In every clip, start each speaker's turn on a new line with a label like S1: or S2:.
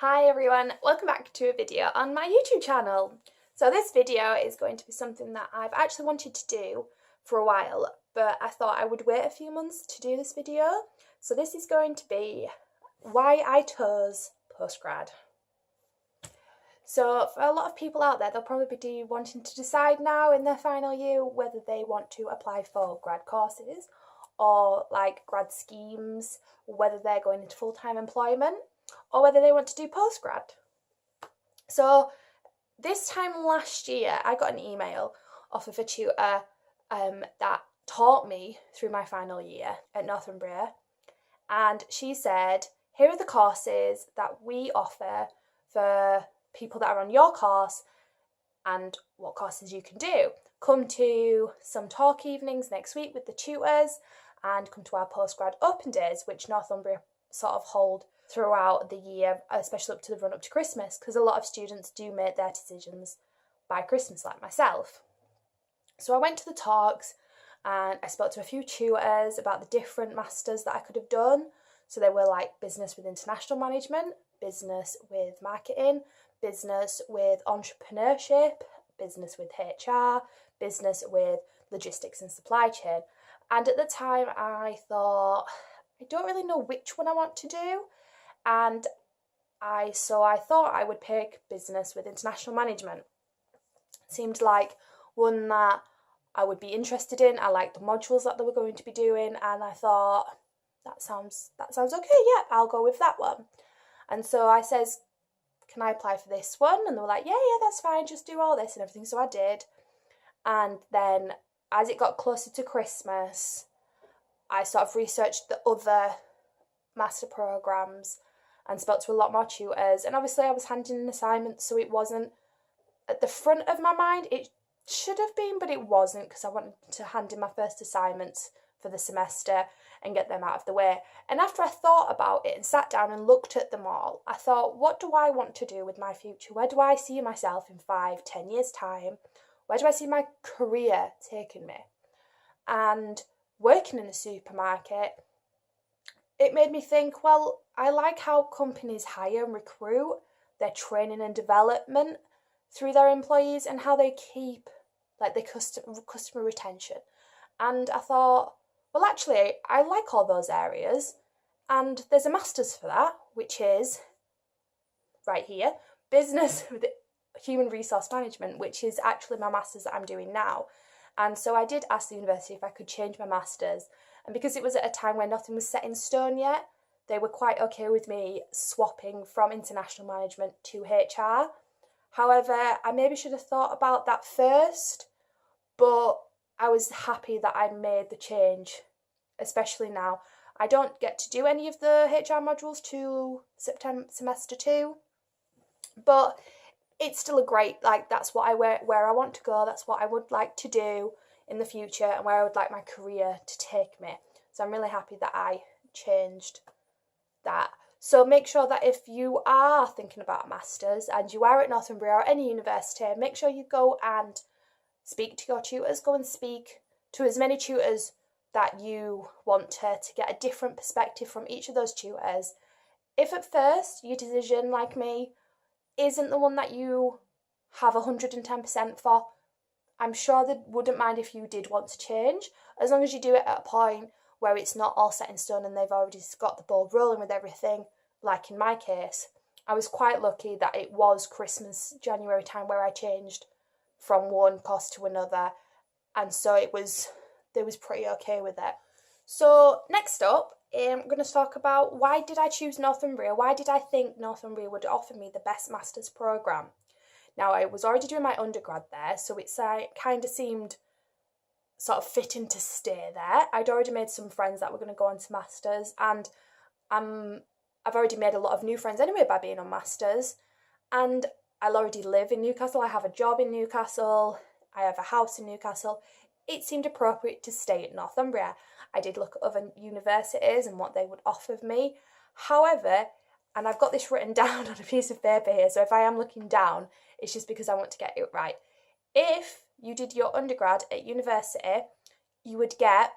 S1: Hi everyone, welcome back to a video on my YouTube channel. So this video is going to be something that I've actually wanted to do for a while, but I thought I would wait a few months to do this video. So this is going to be why I chose postgrad. So for a lot of people out there, they'll probably be wanting to decide now in their final year whether they want to apply for grad courses or like grad schemes, whether they're going into full-time employment, or whether they want to do postgrad. So this time last year, I got an email off of a tutor that taught me through my final year at Northumbria, and she said, here are the courses that we offer for people that are on your course and what courses you can do. Come to some talk evenings next week with the tutors and come to our postgrad open days, which Northumbria sort of hold throughout the year, especially up to the run up to Christmas, because a lot of students do make their decisions by Christmas, like myself. So I went to the talks and I spoke to a few tutors about the different masters that I could have done. So they were like business with international management, business with marketing, business with entrepreneurship, business with HR, business with logistics and supply chain. And at the time I thought, I don't really know which one I want to do. And I thought I would pick business with international management. It seemed like one that I would be interested in. I liked the modules that they were going to be doing, and I thought that sounds okay. Yeah, I'll go with that one. And so I says, can I apply for this one? And they were like, yeah, that's fine. Just do all this and everything. So I did. And then as it got closer to Christmas, I sort of researched the other master programs and spoke to a lot more tutors, and obviously I was handing in assignments, so it wasn't at the front of my mind. It should have been, but it wasn't, because I wanted to hand in my first assignments for the semester and get them out of the way. And after I thought about it and sat down and looked at them all, I thought, what do I want to do with my future? Where do I see myself in 5-10 years time? Where do I see my career taking me? And working in a supermarket, it made me think, well, I like how companies hire and recruit, their training and development through their employees, and how they keep like their customer retention. And I thought, well, actually, I like all those areas, and there's a master's for that, which is right here, business with human resource management, which is actually my master's that I'm doing now. And so I did ask the university if I could change my master's. And because it was at a time when nothing was set in stone yet, they were quite okay with me swapping from international management to HR. However, I maybe should have thought about that first, but I was happy that I made the change, especially now. I don't get to do any of the HR modules till September semester 2, but it's still a great, that's what where I want to go, that's what I would like to do in the future, and where I would like my career to take me. So I'm really happy that I changed that. So make sure that if you are thinking about a master's and you are at Northumbria or any university, make sure you go and speak to your tutors. Go and speak to as many tutors that you want to get a different perspective from each of those tutors. If at first your decision, like me, isn't the one that you have 110% for, I'm sure they wouldn't mind if you did want to change, as long as you do it at a point where it's not all set in stone and they've already got the ball rolling with everything. Like in my case, I was quite lucky that it was Christmas, January time where I changed from one course to another, and so they was pretty okay with it. So next up, I'm going to talk about why did I choose Northumbria? Why did I think Northumbria would offer me the best master's programme? Now, I was already doing my undergrad there, so it kind of seemed sort of fitting to stay there. I'd already made some friends that were going to go on to masters, and I've already made a lot of new friends anyway by being on masters, and I'll already live in Newcastle. I have a job in Newcastle. I have a house in Newcastle. It seemed appropriate to stay at Northumbria. I did look at other universities and what they would offer me. However, and I've got this written down on a piece of paper here, so if I am looking down, it's just because I want to get it right. If you did your undergrad at university, you would get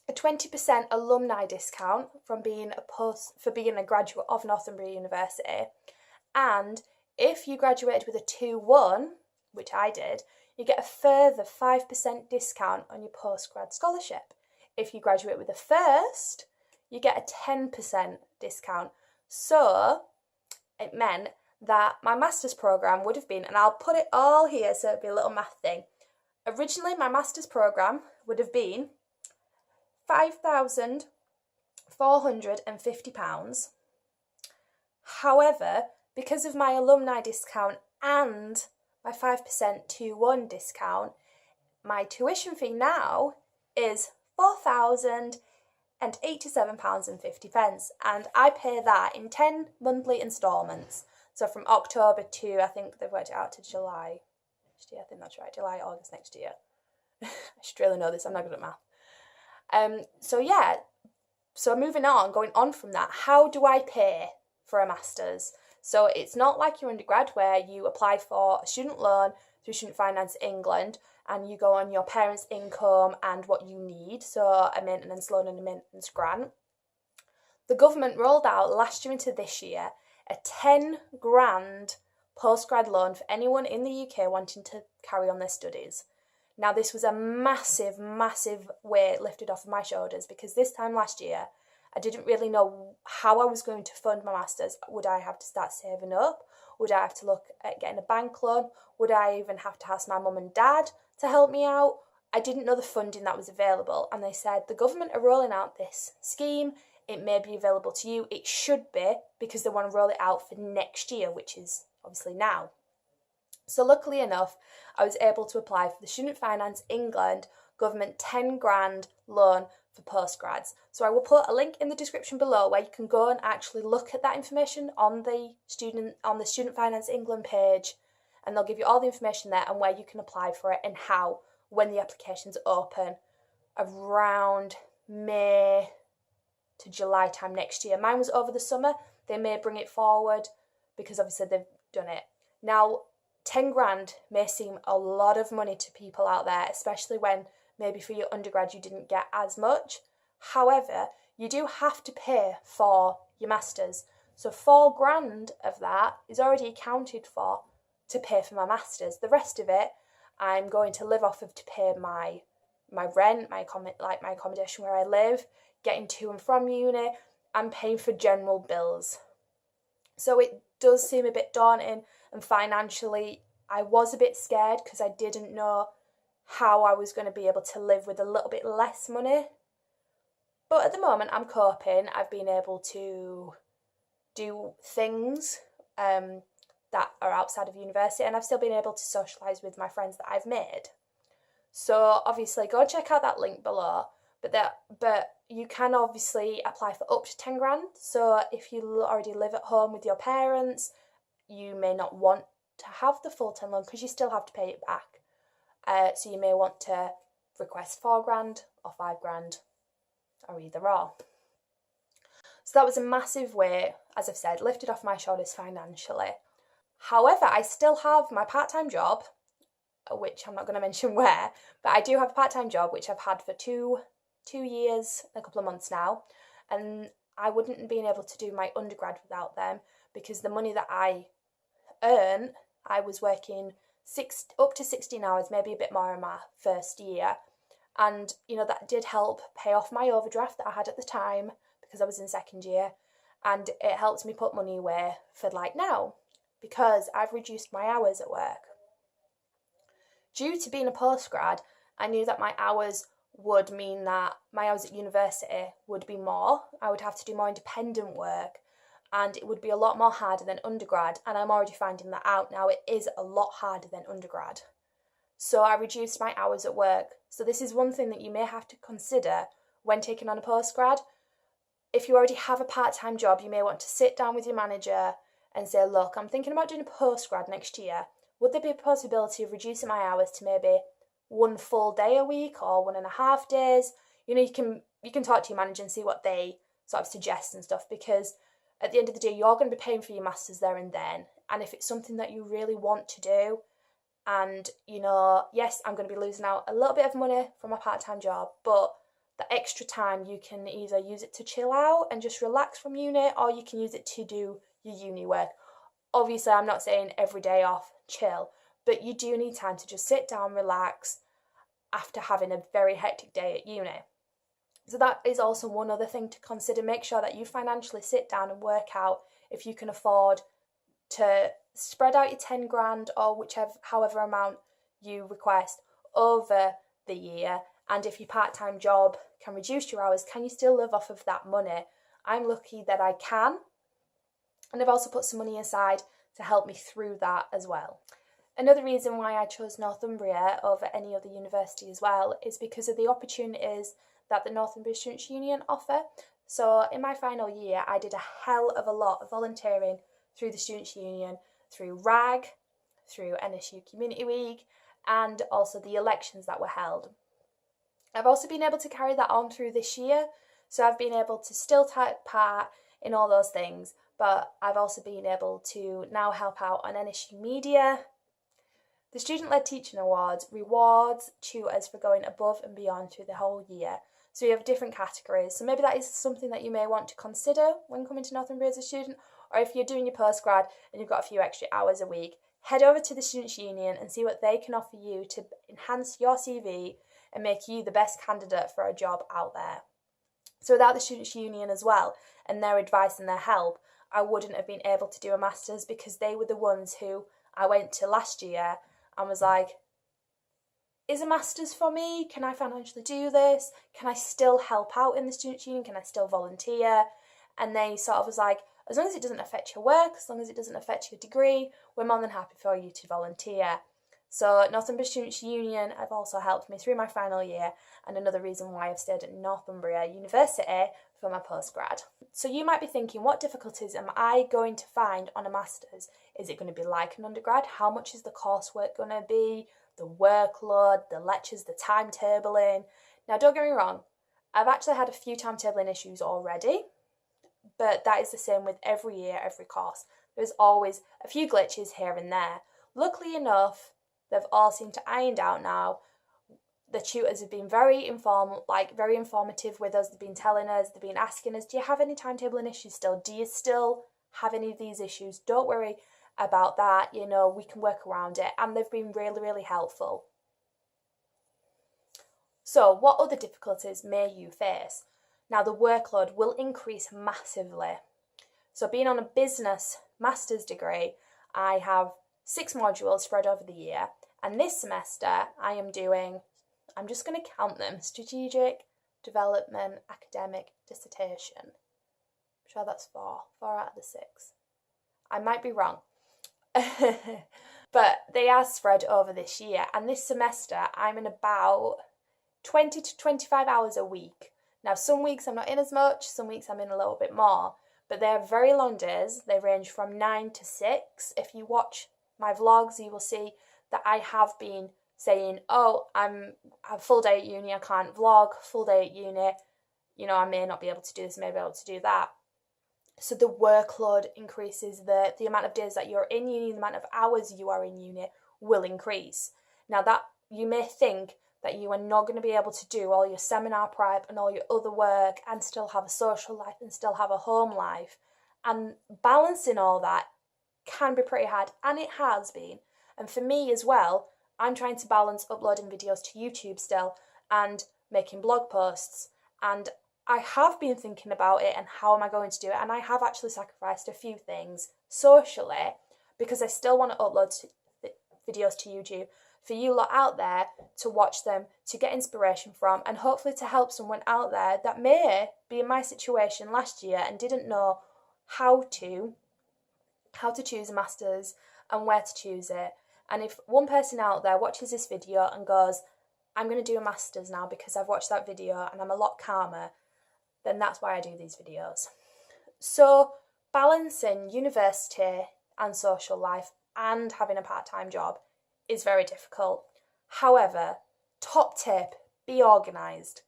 S1: a 20% alumni discount from being a graduate of Northumbria University, And if you graduated with a 2-1, which I did, you get a further 5% discount on your postgrad scholarship. If you graduate with a first, you get a 10% discount. So it meant that my master's programme would have been, and I'll put it all here so it'll be a little math thing. Originally, my master's programme would have been £5,450. However, because of my alumni discount and my 5% 2-1 discount, my tuition fee now is £4,087.50, and I pay that in 10 monthly instalments. So from October to, I think they've worked it out to July next year. I think that's right, July, August next year. I should really know this, I'm not good at math. So moving on, going on from that, how do I pay for a master's? So it's not like your undergrad where you apply for a student loan through Student Finance England and you go on your parents' income and what you need, so a maintenance loan and a maintenance grant. The government rolled out last year into this year a 10 grand postgrad loan for anyone in the UK wanting to carry on their studies. Now, this was a massive, massive weight lifted off of my shoulders because this time last year, I didn't really know how I was going to fund my master's. Would I have to start saving up? Would I have to look at getting a bank loan? Would I even have to ask my mum and dad to help me out? I didn't know the funding that was available. And they said, the government are rolling out this scheme. It may be available to you. It should be, because they want to roll it out for next year, which is obviously now. So luckily enough, I was able to apply for the Student Finance England government 10 grand loan for postgrads. So I will put a link in the description below where you can go and actually look at that information on the Student Finance England page, and they'll give you all the information there and where you can apply for it and how, when the application's open around May to July time next year. Mine was over the summer. They may bring it forward because obviously they've done it. Now, 10 grand may seem a lot of money to people out there, especially when maybe for your undergrad you didn't get as much. However, you do have to pay for your masters. So 4 grand of that is already accounted for to pay for my masters. The rest of it, I'm going to live off of to pay my rent, my accommodation where I live, getting to and from uni, and paying for general bills. So it does seem a bit daunting, and financially I was a bit scared because I didn't know how I was going to be able to live with a little bit less money. But at the moment I'm coping. I've been able to do things that are outside of university, and I've still been able to socialise with my friends that I've made. So obviously go and check out that link below. But you can obviously apply for up to 10 grand. So if you already live at home with your parents, you may not want to have the full 10 loan because you still have to pay it back. So you may want to request 4 grand or 5 grand or either or. So that was a massive weight, as I've said, lifted off my shoulders financially. However, I still have my part-time job, which I'm not going to mention where, but I do have a part-time job which I've had for two years, a couple of months now, and I wouldn't have been able to do my undergrad without them because the money that I earn, I was working up to 16 hours, maybe a bit more in my first year, and that did help pay off my overdraft that I had at the time because I was in second year, and it helped me put money away for like now because I've reduced my hours at work. Due to being a postgrad, I knew that my hours would mean that my hours at university would be more. I would have to do more independent work, and it would be a lot more harder than undergrad, and I'm already finding that out now. It is a lot harder than undergrad. So I reduced my hours at work. So this is one thing that you may have to consider when taking on a postgrad. If you already have a part-time job, you may want to sit down with your manager and say, look, I'm thinking about doing a postgrad next year. Would there be a possibility of reducing my hours to maybe 1 full day a week or 1.5 days? You can talk to your manager and see what they sort of suggest and stuff, because at the end of the day, you're going to be paying for your masters there and then. And if it's something that you really want to do, and yes, I'm going to be losing out a little bit of money from my part-time job, but the extra time you can either use it to chill out and just relax from uni, or you can use it to do your uni work. Obviously, I'm not saying every day off, chill, but you do need time to just sit down, relax after having a very hectic day at uni. So that is also one other thing to consider. Make sure that you financially sit down and work out if you can afford to spread out your 10 grand or however amount you request over the year. And if your part-time job can reduce your hours, can you still live off of that money? I'm lucky that I can. And I've also put some money aside to help me through that as well. Another reason why I chose Northumbria over any other university as well is because of the opportunities that the Northumbria Students' Union offer. So in my final year, I did a hell of a lot of volunteering through the Students' Union, through RAG, through NSU Community Week, and also the elections that were held. I've also been able to carry that on through this year, so I've been able to still take part in all those things, but I've also been able to now help out on NSU Media. The Student-Led Teaching Awards rewards tutors for going above and beyond through the whole year. So you have different categories. So maybe that is something that you may want to consider when coming to Northumbria as a student, or if you're doing your postgrad and you've got a few extra hours a week, head over to the Students' Union and see what they can offer you to enhance your CV and make you the best candidate for a job out there. So without the Students' Union as well, and their advice and their help, I wouldn't have been able to do a master's, because they were the ones who I went to last year and was like, is a master's for me? Can I financially do this? Can I still help out in the Students' Union? Can I still volunteer? And they sort of was like, as long as it doesn't affect your work, as long as it doesn't affect your degree, we're more than happy for you to volunteer. So Northumbria Students' Union have also helped me through my final year, and another reason why I've stayed at Northumbria University for my postgrad. So you might be thinking, what difficulties am I going to find on a master's? Is it going to be like an undergrad? How much is the coursework going to be? The workload, the lectures, the timetabling? Now, don't get me wrong, I've actually had a few timetabling issues already, but that is the same with every year, every course. There's always a few glitches here and there. Luckily enough, they've all seemed to ironed out now. The tutors have been very informative with us. They've been telling us, they've been asking us, do you have any timetabling issues still? Do you still have any of these issues? Don't worry about that, we can work around it. And they've been really, really helpful. So what other difficulties may you face? Now, the workload will increase massively. So being on a business master's degree, I have 6 modules spread over the year. And this semester I am doing, I'm just going to count them: strategic, development, academic, dissertation. I'm sure that's 4 out of the 6. I might be wrong. But they are spread over this year. And this semester I'm in about 20 to 25 hours a week. Now, some weeks I'm not in as much, some weeks I'm in a little bit more. But they're very long days. They range from 9 to 6. If you watch my vlogs, you will see that I have been saying, oh, I'm a full day at uni, I can't vlog, full day at uni, I may not be able to do this, I may be able to do that. So the workload increases, the amount of days that you're in uni, the amount of hours you are in uni will increase. Now, that you may think that you are not going to be able to do all your seminar prep and all your other work and still have a social life and still have a home life. And balancing all that can be pretty hard, and it has been. And for me as well, I'm trying to balance uploading videos to YouTube still and making blog posts. And I have been thinking about it and how am I going to do it. And I have actually sacrificed a few things socially because I still want to upload videos to YouTube for you lot out there to watch them, to get inspiration from, and hopefully to help someone out there that may be in my situation last year and didn't know how to choose a master's and where to choose it. And if one person out there watches this video and goes, I'm going to do a master's now because I've watched that video and I'm a lot calmer, then that's why I do these videos. So balancing university and social life and having a part-time job is very difficult. However, top tip, be organised.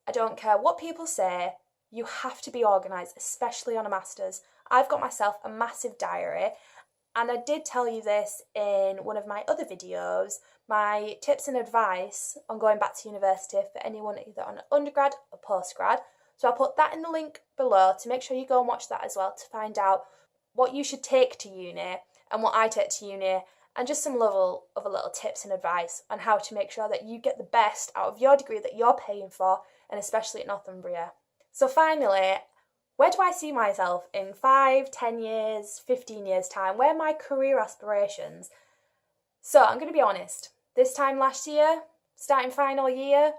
S1: I don't care what people say, you have to be organised, especially on a master's. I've got myself a massive diary, and I did tell you this in one of my other videos, my tips and advice on going back to university for anyone either on undergrad or postgrad. So I'll put that in the link below to make sure you go and watch that as well to find out what you should take to uni and what I take to uni, and just some level of a little tips and advice on how to make sure that you get the best out of your degree that you're paying for, and especially at Northumbria. So finally, where do I see myself in 5, 10 years, 15 years time? Where are my career aspirations? So I'm going to be honest, this time last year, starting final year,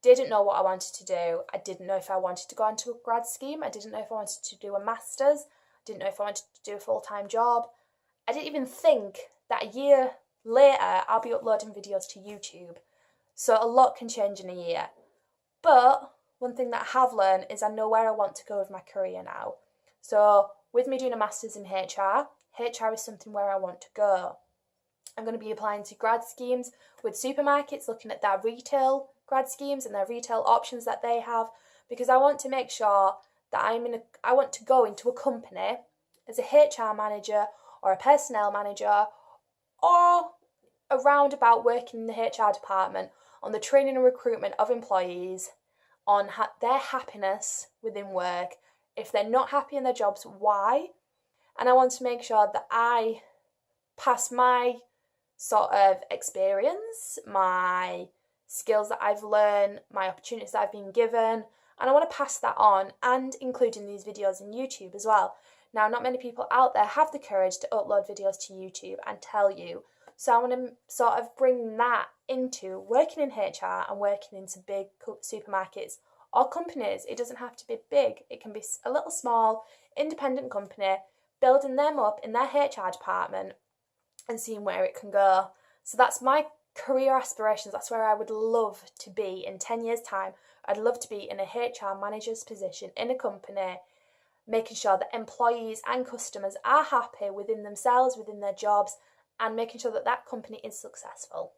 S1: didn't know what I wanted to do. I didn't know if I wanted to go into a grad scheme. I didn't know if I wanted to do a master's. I didn't know if I wanted to do a full-time job. I didn't even think that a year later I'll be uploading videos to YouTube. So a lot can change in a year. But one thing that I have learned is I know where I want to go with my career now. So with me doing a master's in HR is something where I want to go. I'm going to be applying to grad schemes with supermarkets, looking at their retail grad schemes and their retail options that they have, because I want to make sure that I want to go into a company as a HR manager or a personnel manager, or around about working in the HR department on the training and recruitment of employees, on their happiness within work. If they're not happy in their jobs, why? And I want to make sure that I pass my sort of experience, my skills that I've learned, my opportunities that I've been given, and I want to pass that on and include in these videos in YouTube as well. Now, not many people out there have the courage to upload videos to YouTube and tell you. So I want to sort of bring that into working in HR and working into big supermarkets or companies. It doesn't have to be big. It can be a little small, independent company, building them up in their HR department and seeing where it can go. So that's my career aspirations. That's where I would love to be in 10 years' time. I'd love to be in a HR manager's position in a company, making sure that employees and customers are happy within themselves, within their jobs, and making sure that that company is successful.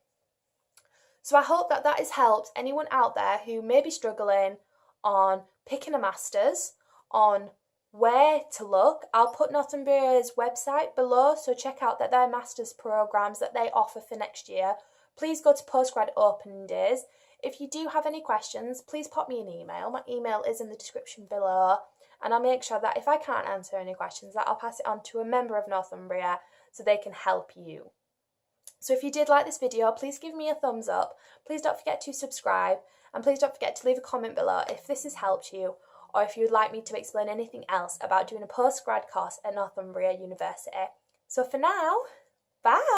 S1: So I hope that that has helped anyone out there who may be struggling on picking a master's, on where to look. I'll put Northumbria's website below, so check out that their master's programs that they offer for next year. Please go to Postgrad opening days. If you do have any questions, please pop me an email. My email is in the description below, and I'll make sure that if I can't answer any questions, that I'll pass it on to a member of Northumbria so they can help you. So if you did like this video, please give me a thumbs up. Please don't forget to subscribe, and please don't forget to leave a comment below if this has helped you, or if you would like me to explain anything else about doing a postgrad course at Northumbria University. So for now, bye!